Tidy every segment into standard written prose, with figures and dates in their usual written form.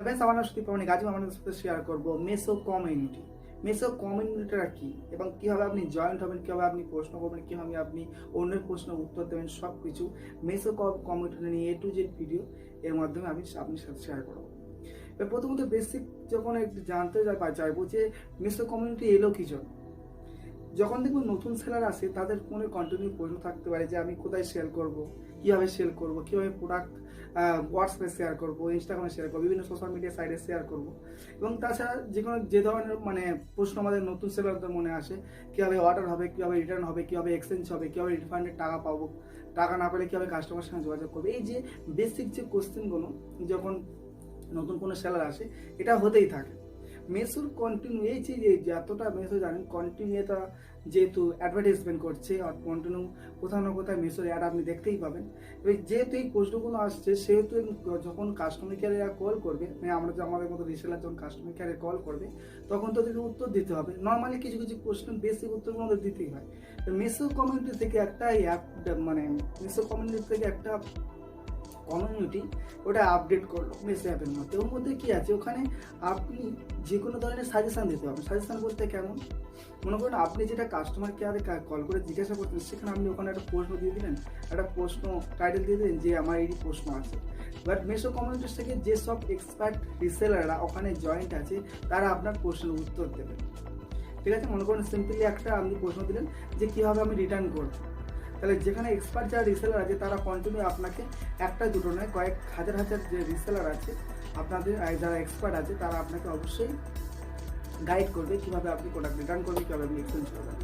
Friends, আমার নাম সুদীপ পাবনি গাজী। আমাদের সাথে শেয়ার করব মেসো কমিউনিটি। মেসো কমিউনিটিটা কি এবং কীভাবে আপনি জয়েন্ট হবেন, কীভাবে আপনি প্রশ্ন করবেন, কীভাবে আপনি অন্যের প্রশ্নের উত্তর দেবেন, সব কিছু মেসো কমিউনিটি নিয়ে A to Z ভিডিও এর মাধ্যমে আমি আপনার সাথে শেয়ার করবো। এবার প্রথমত বেসিক যখন একটু জানতে চাইবো যে মেসো কমিউনিটি এলো কি জন্য। যখন দেখবো নতুন সেলার আসে তাদের ফোনে কন্টিনিউ প্রশ্ন থাকতে পারে যে আমি কোথায় সেল করব, কীভাবে সেল করব, কীভাবে প্রোডাক্ট হোয়াটসঅ্যাপে শেয়ার করবো, ইনস্টাগ্রামে শেয়ার করবো, বিভিন্ন সোশ্যাল মিডিয়া সাইটে শেয়ার করবো। এবং তাছাড়া যে ধরনের প্রশ্ন আমাদের নতুন সেলারদের মনে আসে, কীভাবে অর্ডার হবে, কীভাবে রিটার্ন হবে, কীভাবে এক্সচেঞ্জ হবে, কীভাবে রিফান্ডের টাকা পাবো, টাকা না পেলে কীভাবে কাস্টমারের সঙ্গে যোগাযোগ করবে, এই যে বেসিক যে কোশ্চেনগুলো যখন নতুন কোনো সেলার আসে এটা হতেই থাকে। মেসোর কন্টিনিউ এই যে যতটা মেসো জানেন কন্টিনিউ এটা যেহেতু অ্যাডভার্টাইজমেন্ট করছে আর কন্টিনিউ কোথাও না কোথাও মেসোর অ্যাড আপনি দেখতেই পাবেন। এবার যেহেতু এই প্রশ্নগুলো আসছে সেহেতু যখন কাস্টমার কেয়ারে কল করবে, আমাদের মতো রিসেলার যখন কাস্টমার কেয়ারে কল করবে তখন তাদেরকে উত্তর দিতে হবে। নর্মালি কিছু কিছু প্রশ্ন বেসিক উত্তরগুলো আমাদের দিতেই হয়। তো মেসো কমিউনিটি থেকে একটা মেসো কমিউনিটি থেকে একটা কমিউনিটি ওটা আপডেট করলো মেসো অ্যাপের মধ্যে। ওর মধ্যে কী আছে, ওখানে আপনি যে কোনো ধরনের সাজেশান দিতে পারবেন। সাজেশান বলতে কেমন, মনে করুন আপনি যেটা কাস্টমার কেয়ারে কল করে জিজ্ঞাসা করতেন সেখানে আপনি ওখানে একটা প্রশ্ন দিয়ে দিলেন, একটা প্রশ্ন টাইটেল দিয়ে দিলেন যে আমার এই প্রশ্ন আছে। বাট মেসো কমিউনিটির থেকে যেসব এক্সপার্ট রিসেলাররা ওখানে জয়েন্ট আছে তারা আপনার প্রশ্নের উত্তর দেবেন। ঠিক আছে, মনে করুন সিম্পলি একটা আপনি প্রশ্ন দিলেন যে কীভাবে আমি রিটার্ন করব, তাহলে যেখানে এক্সপার্ট যারা রিসেলার আছে তারা কন্টিনিউ আপনাকে একটা দুটো নয় কয়েক হাজার যে রিসেলার আছে আপনাদের যারা এক্সপার্ট আছে তারা আপনাকে অবশ্যই গাইড করবে কীভাবে আপনি প্রোডাক্ট রিটার্ন করবেন, কীভাবে আপনি এক্সচেঞ্জ করবেন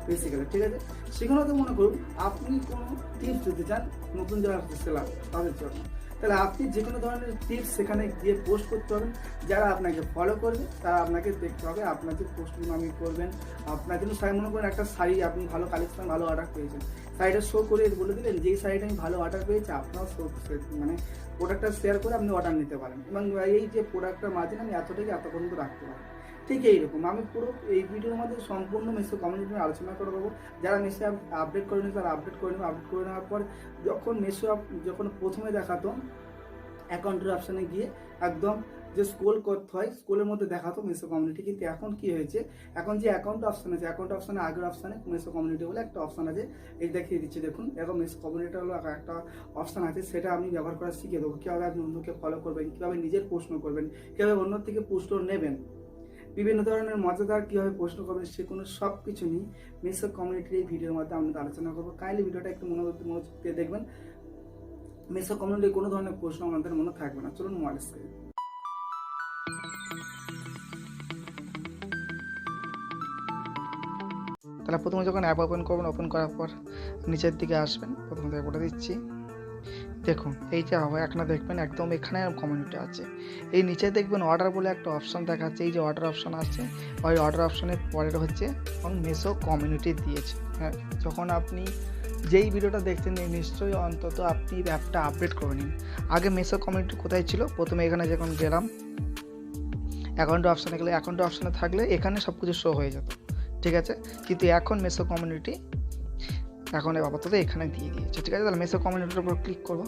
বেসিক্যালি। ঠিক আছে, সেখানে তো মনে করুন আপনি কোনো টিপস দিতে চান নতুন যারা রিসেলার তাদের জন্য, তাহলে আপনি যে কোনো ধরনের টিপস সেখানে গিয়ে পোস্ট করতে পারবেন। যারা আপনাকে ফলো করবে তারা আপনাকে দেখতে হবে আপনার যে পোস্টগুলো আপনি করবেন। আপনার জন্য মনে করেন একটা শাড়ি আপনি ভালো কালেকশন ভালো অর্ডার পেয়েছেন, শাড়িটা শো করে বলে দিলেন যে এই শাড়িটা আমি ভালো অর্ডার পেয়েছি, আপনার প্রোডাক্টটা শেয়ার করে আপনি অর্ডার নিতে পারেন এবং এই যে প্রোডাক্টটার মার্জিন আমি এত থেকে এত পর্যন্ত রাখতে পারি। ঠিক এইরকম আমি পুরো এই ভিডিওর মধ্যে সম্পূর্ণ মেসো কমিউনিটি নিয়ে আলোচনা করে দেবো। যারা মেসো আপডেট করে নেবে তারা আপডেট করে নেওয়ার পর যখন মেসো যখন প্রথমে দেখাতো অ্যাকাউন্টের অপশানে গিয়ে একদম যে স্ক্রোল করতে হয় স্ক্রোলের মধ্যে দেখাতো মেসো কমিউনিটি, কিন্তু এখন কি হয়েছে, এখন যে অ্যাকাউন্ট অপশান আছে অ্যাকাউন্ট অপশানে আগের অপশানে মেসো কমিউনিটি বলে একটা অপশান আছে, এই দেখিয়ে দিচ্ছি দেখুন। এখন মেসো কমিউনিটি হলো একটা অপশান আছে, সেটা আমি ব্যবহার করা শিখে দেবো। কীভাবে আপনি অন্যকে ফলো করবেন, কীভাবে নিজের প্রশ্ন করবেন, কীভাবে অন্য থেকে প্রশ্ন নেবেন, বিভিন্ন ধরনের মজাদার কীভাবে প্রশ্ন করবেন সে কোনো সব কিছু নিয়ে মেসো কমিউনিটির এই ভিডিওর মধ্যে আমরা আলোচনা করবো। কাইন্ডলি ভিডিওটা একটু মনোযোগ দিয়ে দেখবেন। মেসো কমিউনিটির কোনো ধরনের প্রশ্ন আমাদের মনে থাকবে না। চলুন মোবাইল স্ক্রিন। তাহলে প্রথমে যখন অ্যাপ ওপেন করবেন, ওপেন করার পর নিচের দিকে আসবেন, প্রথমে বলে দিচ্ছি দেখুন এই যে এখানে দেখবেন একদম এখানে কমিউনিটি আছে, এই নিচে দেখবেন অর্ডার বলে একটা অপশান দেখাচ্ছে। এই যে অর্ডার অপশান আছে ওই অর্ডার অপশানের পরের হচ্ছে এবং মেসো কমিউনিটি দিয়েছে। হ্যাঁ, যখন আপনি যেই ভিডিওটা দেখছেন নিশ্চয়ই অন্তত আপনি অ্যাপটা আপডেট করে নিন। আগে মেসো কমিউনিটি কোথায় ছিল, প্রথমে এখানে যখন গেলাম অ্যাকাউন্ট অপশানে গেলে অ্যাকাউন্ট অপশানে থাকলে এখানে সব কিছু শো হয়ে যেত। ঠিক আছে, কিন্তু এখন মেসো কমিউনিটি এখন আপাতত এখানে দিয়ে দিয়েছে। ঠিক আছে, তাহলে মেসো কমিউনিটির উপর ক্লিক করবো।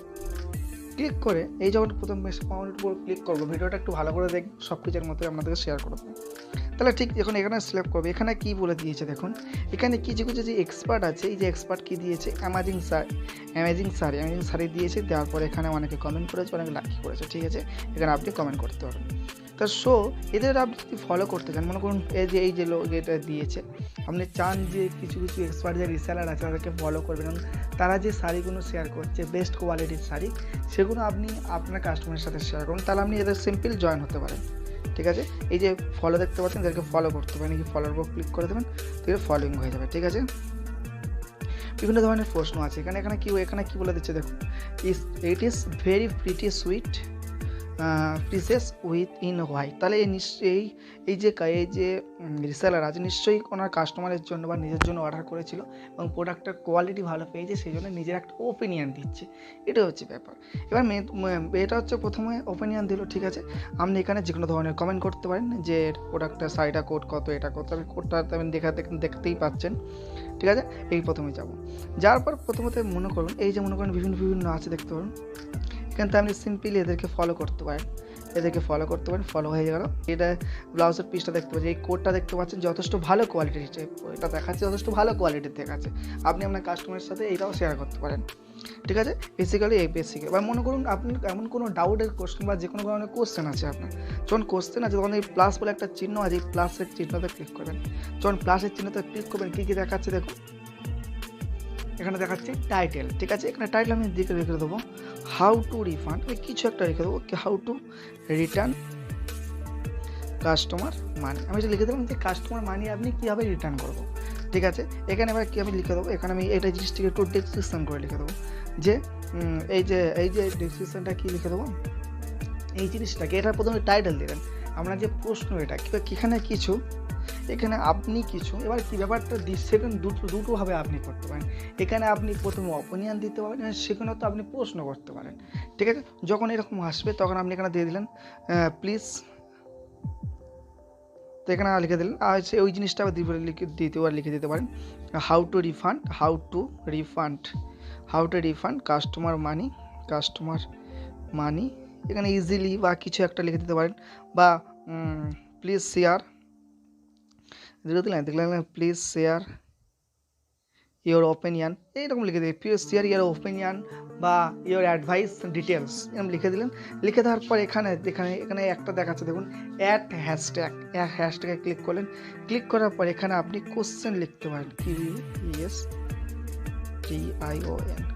ক্লিক করে এই যখন প্রথম মেসো কমিউনিটির উপর ক্লিক করবো, ভিডিওটা একটু ভালো করে দেখবেন, সব কিছুর মতোই আপনাদেরকে শেয়ার করবো। তাহলে ঠিক যখন এখানে সিলেক্ট করবে এখানে কি বলে দিয়েছে দেখুন, এখানে কিছু কিছু যে এক্সপার্ট আছে, এই যে এক্সপার্ট কি দিয়েছে অ্যামেজিং শাড়ি দিয়েছে। দেওয়ার পর এখানে অনেকে কমেন্ট করেছে, অনেকে লাইক করেছে। ঠিক আছে, এখানে আপনি কমেন্ট করতে পারবেন। তা এদের আপনি যদি ফলো করতে চান, মনে করুন এই যে এটা দিয়েছে, আপনি চান যে কিছু কিছু এক্সপার্ট যে রিসেলার আছে তাদেরকে ফলো করবেন এবং তারা যে শাড়িগুলো শেয়ার করছে বেস্ট কোয়ালিটির শাড়ি, সেগুলো আপনি আপনার কাস্টমারের সাথে শেয়ার করুন, তাহলে আপনি এদের সিম্পল জয়েন হতে পারেন। ঠিক আছে, এই যে ফলো দেখতে পাচ্ছেন এদেরকে ফলো করতে পারেন, এই ফলোর উপর ক্লিক করে দেবেন, ঠিক আছে, ফলোইং হয়ে যাবে। ঠিক আছে, বিভিন্ন ধরনের প্রশ্ন আছে এখানে কি বলে দিচ্ছে দেখুন, it is very pretty sweet princess with in white. তাহলে এই যে রিসেলার আছে নিশ্চয়ই ওনার কাস্টমারের জন্য বা নিজের জন্য অর্ডার করেছিল এবং প্রোডাক্টের কোয়ালিটি ভালো পেয়েছে, সেই জন্য নিজের একটা ওপিনিয়ন দিচ্ছে। এটা হচ্ছে ব্যাপার। এবার এটা হচ্ছে প্রথমে ওপিনিয়ন দিল। ঠিক আছে, আপনি এখানে যে কোনো ধরনের কমেন্ট করতে পারেন যে প্রোডাক্টটা শাড়িটা কোড কত, এটা কত, আমি কোডটা আপনি দেখতেই পাচ্ছেন। ঠিক আছে, এই প্রথমে যাওয়ার পর প্রথমত মনে করুন এই যে বিভিন্ন আছে দেখতে পারেন, কিন্তু আপনি সিম্পলি এদেরকে ফলো করতে পারেন। এদেরকে ফলো করতে পারেন, ফলো হয়ে গেল। এটা ব্লাউজের পিসটা দেখতে পাচ্ছেন, এই কোডটা দেখতে পাচ্ছেন যথেষ্ট ভালো কোয়ালিটির, এটা দেখাচ্ছে যথেষ্ট ভালো কোয়ালিটির দেখাচ্ছে। আপনি আপনার কাস্টমারের সাথে এইটাও শেয়ার করতে পারেন, ঠিক আছে। বেসিক্যালি এই বেসিক। এবার মনে করুন আপনি এমন কোনো ডাউটের কোশ্চেন বা যে কোনো ধরনের কোশ্চেন আছে আপনার, যখন কোশ্চেন আছে তখন এই প্লাস বলে একটা চিহ্ন আছে, এই প্লাসের চিহ্নতে ক্লিক করবেন। যখন প্লাসের চিহ্নতে ক্লিক করবেন কী কী দেখাচ্ছে দেখুন, এখানে দেখাচ্ছে টাইটেল, ঠিক আছে। এখানে টাইটেল আমি লিখে দেবো হাউ টু রিফান্ড, কিছু একটা লিখে দেবো, হাউ টু রিটার্ন কাস্টমার মানি। আমি লিখে দেবো যে কাস্টমার মানি আপনি কীভাবে রিটার্ন করবো, ঠিক আছে। এখানে এবার কী আমি লিখে দেবো, এখানে আমি এটা জিনিসটিকে একটু ডেসক্রিপশন করে লিখে দেবো যে এই যে ডেসক্রিপশনটা কী লিখে দেবো, এই জিনিসটাকে, এটা প্রথমে টাইটেল দিলেন, আপনার যে প্রশ্ন এটা এখানে কিছু, এখানে আপনি কিছু, এবার কী ব্যাপারটা সেকেন্ড দুটোভাবে আপনি করতে পারেন। এখানে আপনি প্রথমে অপিনিয়ন দিতে পারেন, সেখানে তো আপনি প্রশ্ন করতে পারেন, ঠিক আছে। যখন এরকম আসবে তখন আপনি এখানে দিয়ে দিলেন প্লিজ, তো এখানে লিখে দিলেন। আর ওই জিনিসটা দ্বিতীয়বার লিখে দিতে পারেন হাউ টু রিফান্ড কাস্টমার মানি, এখানে ইজিলি বা কিছু একটা লিখে দিতে পারেন, বা প্লিজ শেয়ার দেখলেন প্লিজ শেয়ার ইওর ওপিনিয়ন, এইরকম লিখে দিলেন প্লিজ শেয়ার ইওর ওপিনিয়ন বা ইওর অ্যাডভাইস ডিটেলস, এরকম লিখে দিলেন। লিখে দেওয়ার পর এখানে একটা দেখাচ্ছে দেখুন অ্যাড হ্যাশট্যাগে ক্লিক করলেন। ক্লিক করার পর এখানে আপনি কোশ্চেন লিখতে পারেন, QUESTION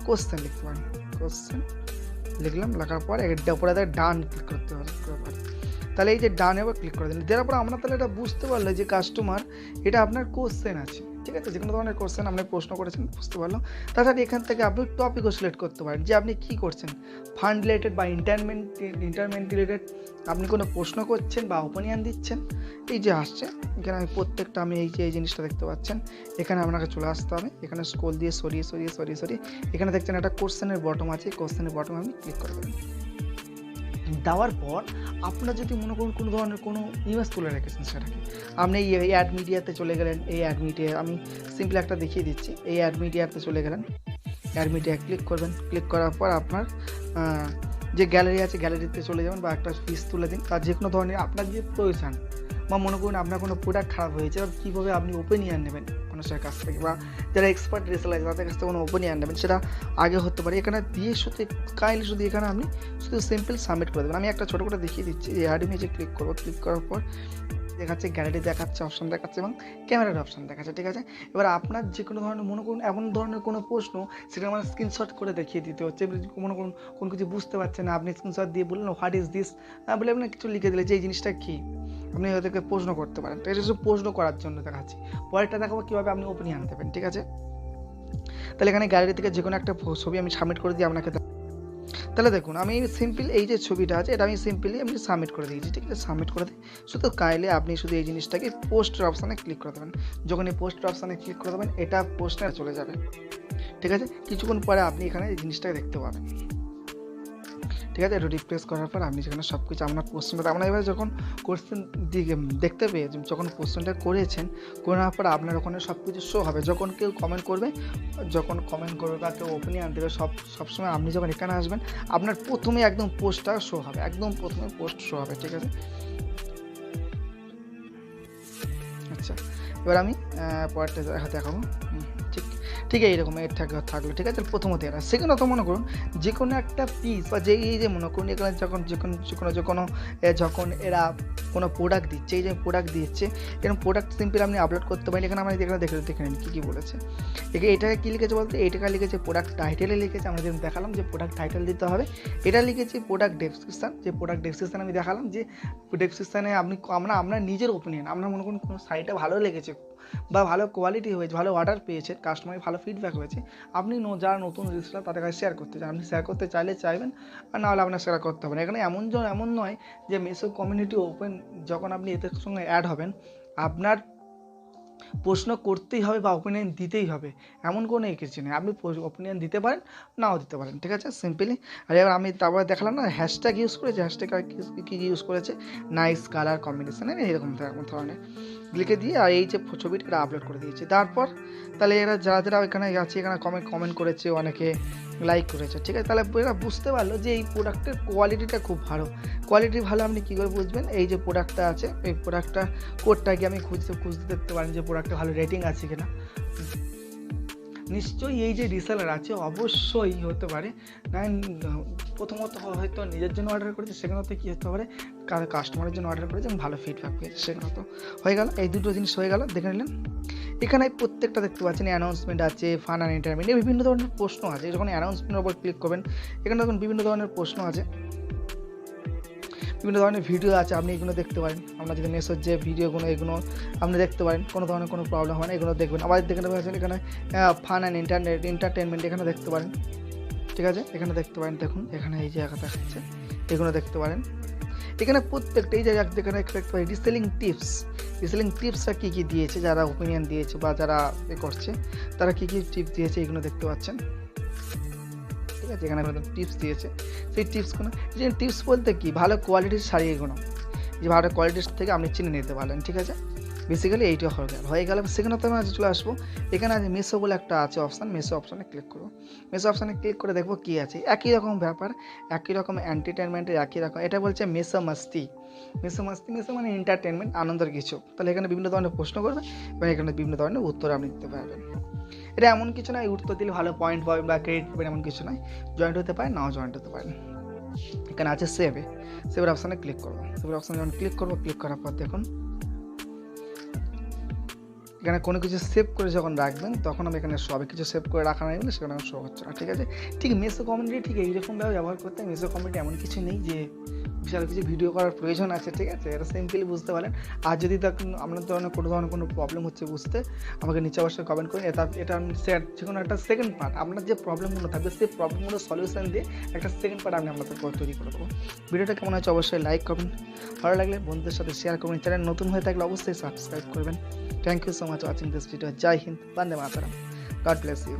কোশ্চেন লিখতে পারেন, কোশ্চেন লিখলাম। লেখার পর উপরে ডান ক্লিক করতে পারেন। তাহলে এই যে ডানে আবার ক্লিক করে দিন, দেওয়ার পর আমরা তাহলে এটা বুঝতে পারলো যে কাস্টমার এটা আপনার কোশ্চেন আছে, ঠিক আছে। যে কোনো ধরনের কোশ্চেন আপনি প্রশ্ন করেছেন বুঝতে পারলো। তাছাড়া এখান থেকে আপনি টপিকও সিলেক্ট করতে পারেন যে আপনি কী করছেন, ফান্ড রিলেটেড বা ইন্টারমেন্ট রিলেটেড আপনি কোনো প্রশ্ন করছেন বা ওপিনিয়ন দিচ্ছেন। এই যে আসছে এখানে আমি প্রত্যেকটা আমি এই জিনিসটা দেখতে পাচ্ছেন, এখানে আপনাকে চলে আসতে হবে, এখানে স্ক্রল দিয়ে সরিয়ে এখানে দেখছেন একটা কোশ্চেনের বটম আছে, কোশ্চেনের বটম আমি ক্লিক করে দেবেন। দেওয়ার পর আপনার যদি মনে করুন কোনো ধরনের কোনো ইমেজ তুলে রেখেছেন, সেটাকে আপনি এই অ্যাড মিডিয়াতে চলে গেলেন। এই অ্যাড মিডিয়া আমি সিম্পলি একটা দেখিয়ে দিচ্ছি, এই অ্যাড মিডিয়াতে চলে গেলেন, অ্যাড মিডিয়া ক্লিক করবেন। ক্লিক করার পর আপনার যে গ্যালারি আছে গ্যালারিতে চলে যাবেন বা একটা পিস তুলে দিন, বা যে কোনো ধরনের আপনার যে প্রয়োজন, বা মনে করুন আপনার কোনো প্রোডাক্ট খারাপ হয়েছে, আর কীভাবে আপনি ওপিনিয়ন নেবেন মানুষের কাছ থেকে, বা যারা এক্সপার্ট রিসেলার আছে তাদের কাছ থেকে কোনো ওপিনিয়ন নেবেন, সেটা আগে হতে পারে। এখানে দিয়ে শুধু এখানে আপনি শুধু সিম্পল সাবমিট করে দেবেন। আমি একটা ছোটো করে দেখিয়ে দিচ্ছি, এই অ্যাড ইমেজে ক্লিক করবো। ক্লিক করার পর দেখাচ্ছে গ্যালারি দেখাচ্ছে, অপশন দেখাচ্ছে এবং ক্যামেরার অপশন দেখাচ্ছে, ঠিক আছে। এবার আপনার যে কোনো ধরনের মনে করুন এমন ধরনের কোনো প্রশ্ন, সেটা আমার স্ক্রিনশট করে দেখিয়ে দিতে হচ্ছে। মনে করুন কোনো কিছু বুঝতে পারছেন না, আপনি স্ক্রিনশট দিয়ে বললেন হোয়াট ইজ দিস, বলে আপনি কিছু লিখে দিলে যে এই জিনিসটা কী, আপনি ওদেরকে প্রশ্ন করতে পারেন। তো এটা শুধু প্রশ্ন করার জন্য দেখাচ্ছি, পরেরটা দেখাবো কীভাবে আপনি ওপিনিয়ন দেবেন, ঠিক আছে। তাহলে এখানে গ্যালারি থেকে যে কোনো একটা ছবি আমি সাবমিট করে দিই আপনাকে। তাহলে দেখুন আমি সিম্পল এই যে ছবিটা আছে এটা আমি সিম্পলি সাবমিট করে দিয়েছি, ঠিক আছে। সাবমিট করে দিই, শুধু কাইলে আপনি শুধু এই জিনিসটাকে পোস্টের অপশানে ক্লিক করে দেবেন। যখন এই পোস্টের অপশানে ক্লিক করে দেবেন এটা পোস্টে চলে যাবে, ঠিক আছে। কিছুক্ষণ পরে আপনি এখানে এই জিনিসটাকে দেখতে পাবেন, ঠিক আছে। একটু রিপ্লেস করার পর আপনি সেখানে সব কিছু আপনার কোশ্চেনটা আপনার এবার যখন কোশ্চেন দেখতে পেয়ে যখন কোশ্চেনটা করেছেন, করার পর আপনার ওখানে সব কিছু শো হবে। যখন কেউ কমেন্ট করবে বা কেউ ওপিনিয়ন দেবে, সবসময় আপনি যখন এখানে আসবেন আপনার প্রথমে একদম পোস্টটা শো হবে, একদম প্রথমে পোস্ট শো হবে, ঠিক আছে। আচ্ছা, এবার আমি পরেরটা দেখাবো, ঠিক এইরকম এর থাকলো, ঠিক আছে। প্রথমত এরা সেকেন্ডত মনে করুন যে কোনো একটা পিস বা এই যে মনে করুন এখানে যখন এরা কোনো প্রোডাক্ট দিচ্ছে, এই যে প্রোডাক্ট দিচ্ছে এরকম প্রোডাক্ট সিম্পল আপনি আপলোড করতে পারেন। এখানে আমরা দেখে নিন কী বলেছে। এটাকে কী লিখেছে বলতে, এইটাকে লিখেছে প্রোডাক্ট টাইটেলে লিখেছে, আমরা যেমন দেখালাম যে প্রোডাক্ট টাইটেল দিতে হবে। এটা লিখেছে প্রোডাক্ট ডেসক্রিপশান, যে প্রোডাক্ট ডেসক্রিপশান আমি দেখালাম যে ডেসক্রিপশানে আপনার নিজের ওপিনিয়ন, আপনার মনে করুন কোনো সাইটটা ভালো লেগেছে বা ভালো কোয়ালিটি হয়েছে, ভালো অর্ডার পেয়েছেন, কাস্টমারের ভালো ফিডব্যাক হয়েছে, আপনি যারা নতুন রেজিস্টার তাদের কাছে শেয়ার করতে চান, আপনি শেয়ার করতে চাইবেন, আর নাহলে আপনার শেয়ার করতে হবে না। এখানে এমন নয় যে মিশো কমিউনিটি ওপেন, যখন আপনি এদের সঙ্গে অ্যাড হবেন আপনার প্রশ্ন করতেই হবে বা ওপিনিয়ন দিতেই হবে, এমন কোনো কিছু নেই। আপনি ওপিনিয়ন দিতে পারেন, নাও দিতে পারেন, ঠিক আছে, সিম্পলি। আর এবার আমি তারপরে দেখালাম না হ্যাশট্যাগ ইউজ করেছে, হ্যাশট্যাগ কী ইউজ করেছে, নাইস কালার কম্বিনেশন, এরকম ধরনের লিখে দিয়ে আর এই যে ছবিটা এটা আপলোড করে দিয়েছি। তারপর তাহলে এরা যারা এখানে আছে এখানে কমেন্ট করেছে, অনেকে লাইক করেছে, ঠিক আছে। তাহলে এরা বুঝতে পারলো যে এই প্রোডাক্টের কোয়ালিটিটা খুব ভালো। কোয়ালিটি ভালো আপনি কী করে বুঝবেন? এই যে প্রোডাক্টটা আছে, এই প্রোডাক্টটা কোডটা গিয়ে আমি খুঁজতে দেখতে পারেন যে প্রোডাক্টে ভালো রেটিং আছে কিনা। নিশ্চয়ই এই যে রিসেলার আছে অবশ্যই হতে পারে না, প্রথমত হয়তো নিজের জন্য অর্ডার করেছে, সেখানে তো কী হতে পারে কাস্টমারের জন্য অর্ডার করেছে এবং ভালো ফিডব্যাক পেয়েছে, সেখানে তো হয়ে গেল। এই দুটো জিনিস হয়ে গেল, দেখে নিলেন। এখানে প্রত্যেকটা দেখতে পাচ্ছেন অ্যানাউন্সমেন্ট আছে, ফান অ্যান্ড এন্টারটেইনমেন্ট, বিভিন্ন ধরনের প্রশ্ন আছে। যখন অ্যানাউন্সমেন্টের উপর ক্লিক করবেন এখানে তখন বিভিন্ন ধরনের প্রশ্ন আছে, বিভিন্ন ধরনের ভিডিও আছে, আপনি এগুলো দেখতে পারেন। আপনার যদি মেসোর যে ভিডিওগুলো এগুলো আপনি দেখতে পারেন, কোনো ধরনের কোনো প্রবলেম হয় না, এগুলো দেখবেন। আবার দেখতে পাচ্ছেন এখানে ফান অ্যান্ড এন্টারটেনমেন্ট এখানে দেখতে পারেন, ঠিক আছে। এখানে দেখতে পারেন, দেখুন এখানে এই জায়গা দেখাচ্ছে, এগুলো দেখতে পারেন। এখানে প্রত্যেকটা এই জায়গা এখানে দেখতে পারেন রিসেলিং টিপসটা কী কী দিয়েছে, যারা ওপিনিয়ন দিয়েছে বা যারা করছে তারা কী কী টিপস দিয়েছে এগুলো দেখতে পাচ্ছেন, ঠিক আছে। এখানে টিপস দিয়েছে, সেই টিপসগুলো যে টিপস বলতে কি ভালো কোয়ালিটির শাড়ি, এগুলো যে ভালো কোয়ালিটির থেকে আপনি চিনে নিতে পারলেন, ঠিক আছে। বেসিক্যালি এইটা হয়ে গেল। সেখানে তো আমি আজ চলে আসবো, এখানে আছে মেসো বলে একটা আছে অপশান, মেসো অপশানে ক্লিক করবো। মেসো অপশানে ক্লিক করে দেখবো কী আছে, একই রকম ব্যাপার, একই রকম এন্টারটেনমেন্টের একই রকম। এটা বলছে মেসো মাস্তি মানে এন্টারটেনমেন্ট, আনন্দের কিছু। তাহলে এখানে বিভিন্ন ধরনের প্রশ্ন করবে এবং এখানে বিভিন্ন ধরনের উত্তর আপনি দিতে পারবেন। এটা এমন কিছু নয় উত্তর দিলে ভালো পয়েন্ট পাবেন বা ক্রেডিট পাবেন, এমন কিছু নয়। জয়েন্ট হতে পারেন, নাও জয়েন্ট হতে পারেন। এখানে আছে সেভের অপশানে ক্লিক করবো। সেভের অপশানে যখন ক্লিক করার পর দেখুন এখানে কোনো কিছু সেভ করে যখন রাখবেন তখন আমি এখানে সব কিছু সেভ করে রাখা নাই বলে সেখানে আমার শো হচ্ছে না, ঠিক আছে। ঠিক মেসো কমিউনিটি ঠিক এইরকমভাবে ব্যবহার করতে হয়। মেসো কমিউনিটি এমন কিছু নেই যে বিশাল কিছু ভিডিও করার প্রয়োজন আছে, ঠিক আছে। এটা সিম্পলি বুঝতে পারেন। আর যদি আপনার কোনো ধরনের কোনো প্রবলেম হচ্ছে বুঝতে, আমাকে নিচে অবশ্যই কমেন্ট করুন। এটা যে কোনো একটা সেকেন্ড পার্ট, আপনার যে প্রবলেমগুলো থাকবে সেই প্রবলেমগুলো সলিউশন দিয়ে একটা সেকেন্ড পার্ট আমি আপনাদের তৈরি করে দেবো। ভিডিওটা কেমন হচ্ছে অবশ্যই লাইক করবেন, ভালো লাগলে বন্ধুদের সাথে শেয়ার করবেন, চ্যানেল নতুন হয়ে থাকলে অবশ্যই সাবস্ক্রাইব করবেন। Thank you so much for watching this video. Jai Hind, Vande Mataram. God bless you.